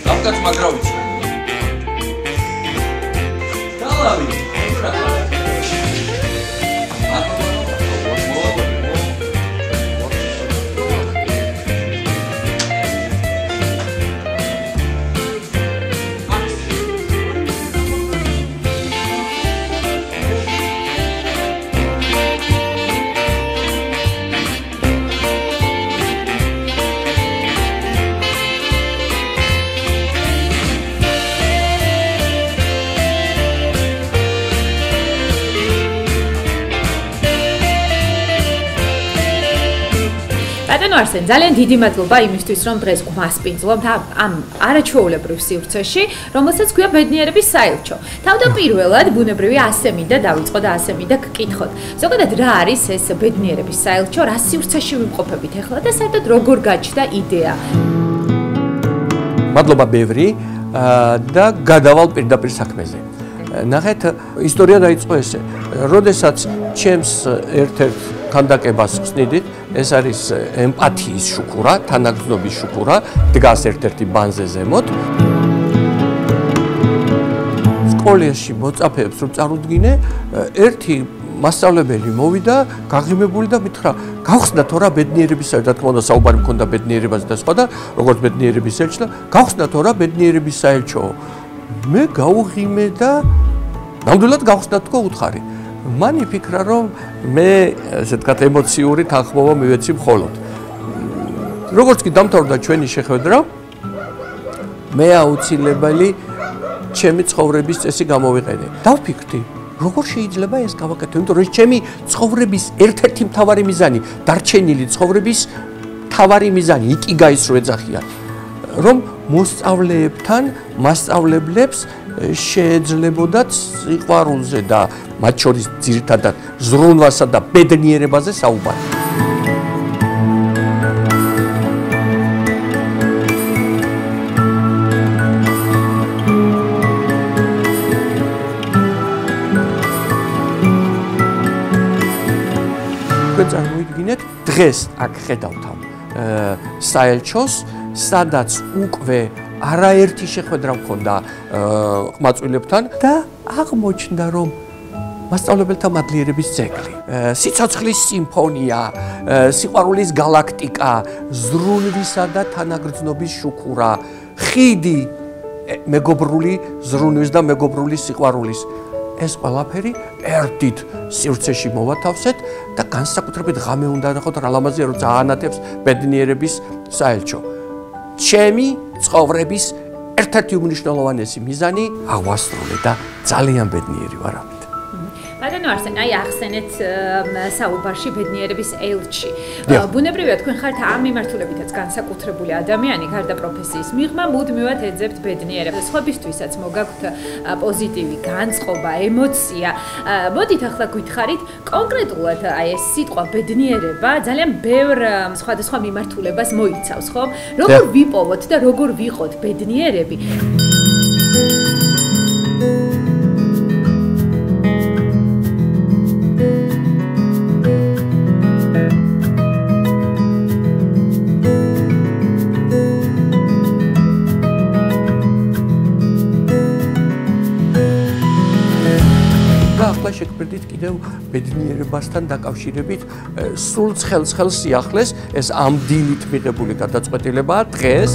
Davkats magravits. Dalavi. Arsen, ძალიან დიდი მადლობა იმისთვის, რომ დღეს გვასპინძლობთ ამ არაჩვეულებრივ სივრცეში, რომელსაც ქვია ბედნიერების საელჩო. თავდაპირველად ბუნებრივი ასე მინდა დავიწყო და ასე მინდა გკითხოთ. ზოგადად რა არის ეს ბედნიერების საელჩო, რა სივრცეში ვიმყოფებით ახლა და საერთოდ როგორ გაჩნდა იდეა? მადლობა ბევრი და გადავალ პირდაპირ საქმეზე. ნახეთ, ისტორია დაიწყო ესე. როდესაც ჩემს ერთ-ერთ ქანდაკებას ხსნიდით, ეს არის ემპათიის შუქურა, თანაგრძნობის შუქურა, დგას ერთ-ერთი ბანზე ზემოთ. სკოლაში მოწაფეებს რომ წარუდგინე, ერთი მასწავლებელი მოვიდა, გაღიმებული და მითხრა, გავხსნათ რა ბედნიერებისა, რა თქმა უნდა, საუბარი მქონდა ბედნიერებაზე და სხვა და როგორც ბედნიერების საელჩო და გავხსნათ რა ბედნიერების საელჩო. მე გავუღიმე და ნამდვილად გავხსნათ თქო უთხარი. მან იფიქრა, რომ მე ესე ვთქვათ ემოციური თანხმობა მივეცი მხოლოდ. როგორც კი დამთავრდა ჩვენი შეხვედრა, მე აუცილებელი ჩემი ცხოვრების წესი გამოვიყენე. დავფიქრდი, როგორ შეიძლება ეს გავაკეთო, იმიტომ რომ ჩემი ცხოვრების ერთ-ერთი მთავარი მიზანი, დარჩენილი ცხოვრების მთავარი მიზანი, იკიგაის რო ეძახიან, რომ მოსწავლეებთან, მასწავლებლებს შეეძლებოდათ სიყვარულზე და მათ შორის ძირითადად ზრუნვასა და ბედნიერებაზე საუბარი. თქვენ წარმოიდგინეთ, დღეს აქ ხედავთ ამ საელჩოს, სადაც უკვე არაერთი შეხვედრა მქონდა ყმაწვილებთან და აღმოჩნდა, რომ მასწავლებელთა მადლიერების ძეგლი, სიცოცხლის სიმფონია, სიყვარულის galaktika, ზრუნვისა და თანაგრძნობის შუქურა, ხიდი მეგობრული ზრუნვის და მეგობრული სიყვარულის. ეს ყველაფერი ერთით სივრცეში მოვათავსეთ და განსაკუთრებით ღამე უნდა ნახოთ რა ლამაზია, რომ ძალიანათებს ბედნიერების საელჩო. ჩემი ცხოვრების ერთ-ერთი უმნიშვნელოვანესი მიზანი ავასრულე და ძალიან ბედნიერი ვარ ამით. ბატონო არსენ, აი ახსენეთ საუბარში ბედნიერების ელჩი. ბუნებრივია თქვენ ხართ ამ მიმართულებითაც განსაკუთრებული ადამიანი, გარდა პროფესიის მიღმა, მუდმივად ეძებთ ბედნიერებას. სხვებისთვისაც მოგაქვთ პოზიტივი განწყობა, ემოცია. მოდით ახლა გითხარით, კონკრეტულად აი ეს სიტყვა ბედნიერება ძალიან ბევრ სხვადასხვა მიმართულებას მოიცავს, ხო? როგორ ვიპოვოთ და როგორ ვიყოთ ბედნიერები? შეგვიძლია კიდევ ბედნიერებასთან დაკავშირებით სულ ცხელ სიახლეს ეს ამ დილით მიღებული გადაწყვეტილებაა დღეს.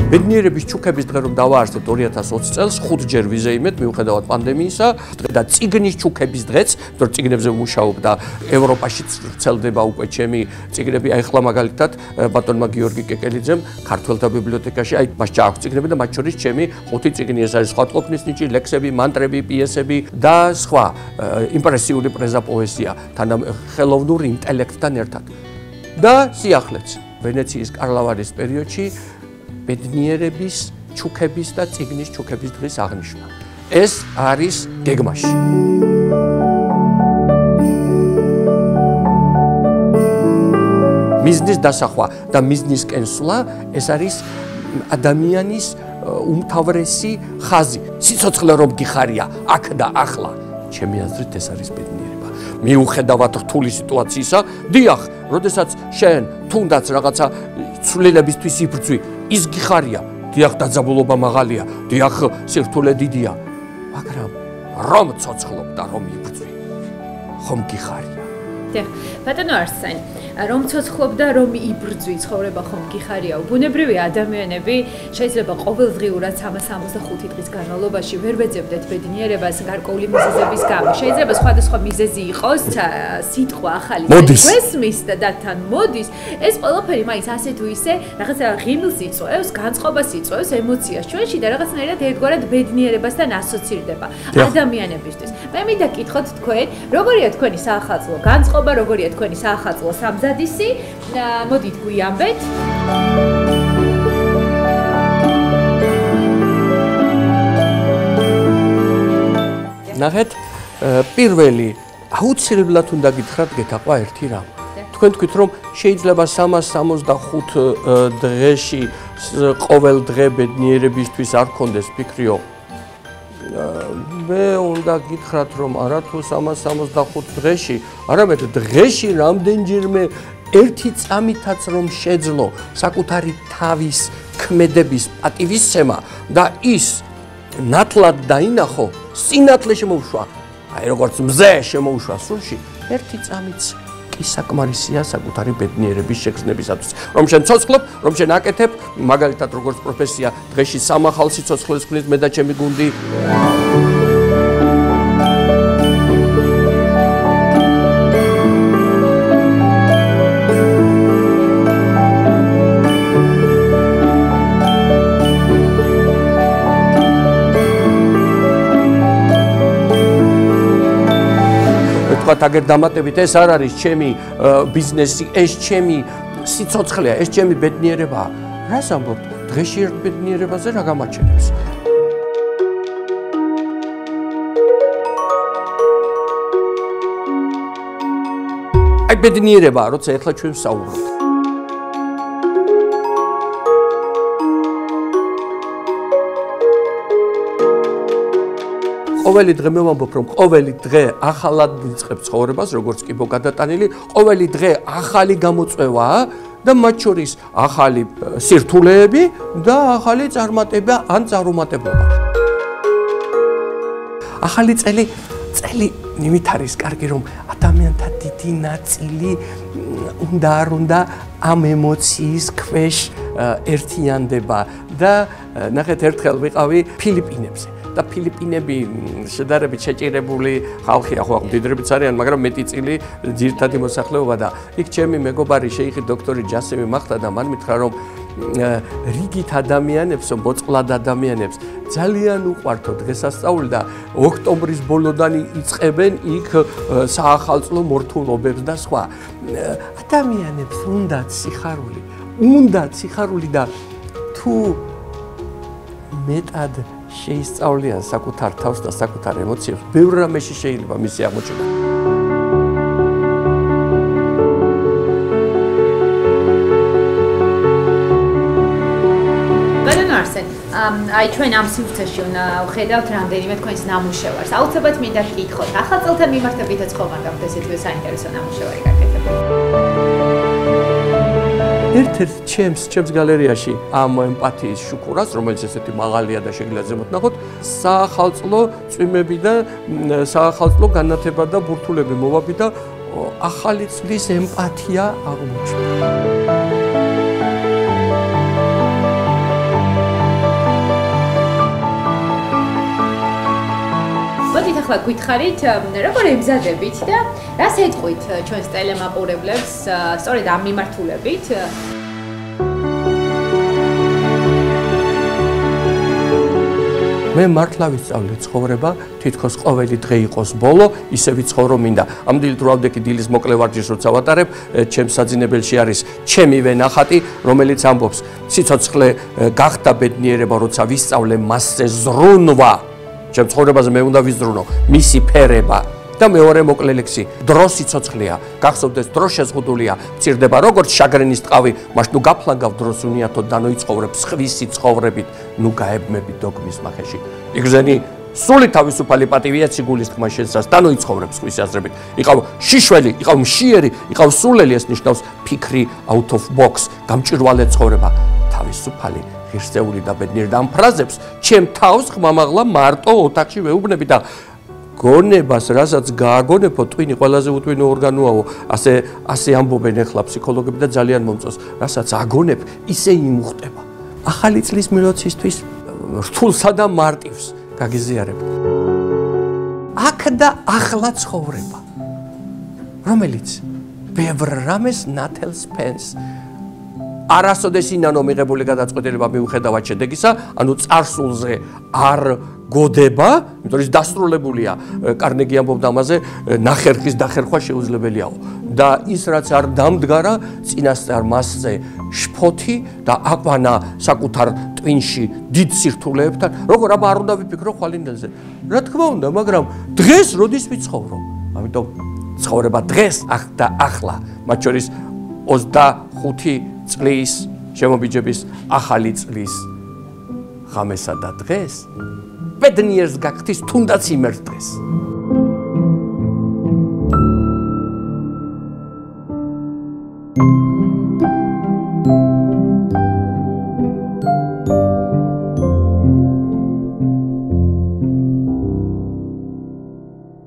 ბედნიერების ჩუქების დღე რომ დავაარსებთ 2020 წელს 5 ჯერ ვიზეიმეთ მიუხედავად პანდემიისა და წიგნის ჩუქების დღეც, იმიტომ წიგნებზე ვმუშაობ და ევროპაშიც ვრცელდება უკვე ჩემი წიგნები, აი ახლა მაგალითად ბატონმა გიორგი კეკელიძემ ქართველთა ბიბლიოთეკაში აი მას ჩააქვს წიგნები და მათ შორის ჩემი 5 წიგნი ეს არის სხვადყოფნის ნიჭი, ლექსები, მანტრები, პიესები და სხვა იმპრესიული პრეზა პოეზია ხელოვნურ ინტელექტთან ერთად. და სიახლეც ვენეციის კარლავარის პერიოდში ბედნიერების ჩუქების და წიგნის ჩუქების დღის აღნიშვნა. ეს არის გეგმაში. მიზნის დასახვა და მიზნისკენ სვლა ეს არის ადამიანის უმთავრესი ხაზი. სიცოცხლე რომ გიხარია აქ და ახლა, ჩემი აზრით ეს არის ბედნიერება. მიუხედავად რთული სიტუაციისა, დიახ, როდესაც შენ თუნდაც რაღაცა ცვლილებისთვის იბრძვი, ის გიხარია, დიახ, დაძაბულობა მაღალია, დიახ, სირთულე დიდია, მაგრამ რომ ცოცხლობ და რომ იბრძვი, ხომ გიხარია. დიახ, ბატონო არსენ, რომ ცოცხლობ და რომ იბრძვი ცხოვრება ხომ გიხარია. ბუნებრივი ადამიანები შეიძლება ყოველდღიურად 365 დღის განმავლობაში ვერ ვეძებდეთ ბედნიერებას გარკვეული მიზეზების გამო. შეიძლება სხვადასხვა მიზეზი იყოს, სიტყვა ახალი გვესმის და თან მოდის. ეს ყველაფერი მაინც ასე თუ ისე რაღაცა ღიმილს იწვევს, განწყობას იწვევს ემოციას ჩვენში და რაღაცნაირად ერთგვარად ბედნიერებასთან ასოცირდება ადამიანებისთვის. მე მინდა გითხოთ თქვენ, როგორია თქვენი საახალწლო განწყობა, როგორია თქვენი საახალწლო სამზადისი? მოდით გვიამბეთ. ნახეთ, პირველი აუცილებლად უნდა გითხრათ გეთაყვა ერთი რამ. თქვენ თქვით რომ შეიძლება 365 დღეში ყოველ დღე ბედნიერებისთვის არ გქონდეს ფიქრიო. მე უნდა გითხრათ რომ არათუ 365 დღეში, არამედ დღეში რამდენჯერმე ერთი წამითაც რომ შეძლო საკუთარი თავის ქმედების პატივისცემა და ის ნათლად დაინახო, სინათლე შემოუშვა, აი როგორც მზე შემოუშვა სულში, ერთი წამიც კი საკმარისია საკუთარი ბედნიერების შეგრძნებისათვის. რომ შენ ცოცხლობ, რომ შენ აკეთებ, მაგალითად როგორც პროფესია, დღეში 3 ახალ სიცოცხლეს ვქნით მე და ჩემი გუნდი. აგერ დამატებით ეს არ არის ჩემი ბიზნესი, ეს ჩემი სიცოცხლეა, ეს ჩემი ბედნიერებაა. რას ამბობთ? დღეში ერთ ბედნიერებაზე რა გამაჩენებს? აი ბედნიერებაა, როცა ეხლა ჩვენ ვსაუბრობთ. ყოველი დღე მე ვამბობ რომ ყოველი დღე ახალად ვიწყებ ცხოვრებას, როგორც კი მოგადატანილი, ყოველი დღე ახალი გამოწვევაა და მათ შორის ახალი სირთულეები და ახალი წარმატება ან წარუმატებლობა. ახალი წელი იმით არის კარგი რომ ადამიანთა დიდი ნაწილი უნდა არ უნდა ამ ემოციის ქვეშ ერთიანდება და ნახეთ ერთხელ ვიყავი ფილიპინებზე. და ფილიპინები შედარებით შეჭირებული ხალხია, ხო, მდიდრებიც არიან, მაგრამ მეტი წილი ძირითადი მოსახლეობა და იქ ჩემი მეგობარი შეიხი დოქტორი ჯასიმი მახტა და მან მითხრა რომ რიგით ადამიანებს, მოწყვლად ადამიანებს ძალიან უყვართო დღესასწაული და ოქტომბრის ბოლოდან იწყებენ იქ საახალწლო მორთულობებს და სხვა. ადამიანებს უნდათ სიხარული და თუ მეტად შეისწავლიან საკუთარ თავს და საკუთარ ემოციებს, ბევრ რამეში შეიძლება მისი აღმოჩენა. ბატონო არსენ, აი ჩვენ ამ სივრცეში უნდა ვხედავთ რამდენიმე თქვენს ნამუშევარს. აუცილებლად მინდა გითხოთ, ახალ წელთან მიმართებითაც ხომ არ გაქვთ ესეთვე საინტერესო ნამუშევარი გაკეთებული? ერთ-ერთ ჩემს გალერეაში ამ ემპათიის შუქურას, რომელიც ესეთი მაღალია და შეგიძლიათ ზემოთ ნახოთ, საახალწლო წვიმები და საახალწლო განათება და ბურთულები მოვაბი და ახალი წლის ემპათია აღმოჩნდა. მოდით ახლა გითხარით, როგორ ემზადებით და რას ეტყვით ჩვენს ტელემაყურებლებს სწორედ ამ მიმართულებით? მე მართლა ვისწავლე ცხოვრება, თითქოს ყოველი დღე იყოს ბოლო, ისე ვიცხოვრო მინდა. ამ დილით რო ავდექი დილის მოკლე ვარჯიშს როცა ვატარებ, ჩემს საძინებელში არის ჩემივე ნახატი, რომელიც ამბობს, სიცოცხლე გახდა ბედნიერება, როცა ვისწავლე მასზე ზრუნვა. ჩემ ცხოვრებაზე მე უნდა ვიზრუნო მისი ფერება და მეორე მოკლე ლექსი დრო სიცოცხლეა გახსოვდეს დრო შეზღუდულია მცირდება როგორც შაგრენის ტყავი მაშ ნუ გაფლანგავ დროს უნიათო და ნოიცხოვრებ სხვისი ცხოვრებით ნუ გაებმები დოგმის მახეში იგზენი სული თავისუფალი პატივია ციგულის თქმა შესას დანოიცხოვრებს ხვის აზრებით. იყავ შიშველი, იყავ მშიერი, იყავ სულელი, ეს ნიშნავს ფიქრი out of box, გამჭირვალე ცხოვრება. თავისუფალი, ღირსეული და ბედნიერი და ამ ფრაზებს ჩემ თავს ხმამაღლა მარტო ოთახში ვეუბნები და გონებას, რასაც გააგონებო, ტვინი ყველაზე უტვინო ორგანოაო, ასე ამბობენ ახლა ფსიქოლოგები და ძალიან მომწონს, რასაც აგონებ, ისე იმუხტება. ახალი წლის მილოცისთვის რთულსა და მარტივს გაგიზიარებ. აქ და ახლა ცხოვრება, რომელიც ბევრ რამეს ნათელს ფენს. არასოდეს ინანო მიღებული გადაწყვეტილება მიუხედავად შედეგისა, ანუ წარსულზე არ გოდება, იმიტომ რომ დასრულებულია, კარნეგი ამბობდა ამაზე, ნახერხის დახერხვა შეუძლებელიაო. და ის რაც არ დამდგარა, წინასწარ მასზე შფოთი და აყვანა საკუთარ ტვინში დიდ სირთულეებთან, როგორ აბა არ უნდა ვიფიქრო ხვალინდელზე. რა თქმა უნდა, მაგრამ დღეს როდის ვიცხოვრო? ამიტომ ცხოვრება დღეს, აქ და ახლა, მათ შორის 25 წლის შემობიჯების ახალი წლის ღამესა და დღეს ბედნიერს გაგხდის თუნდაც იმერთ დღეს.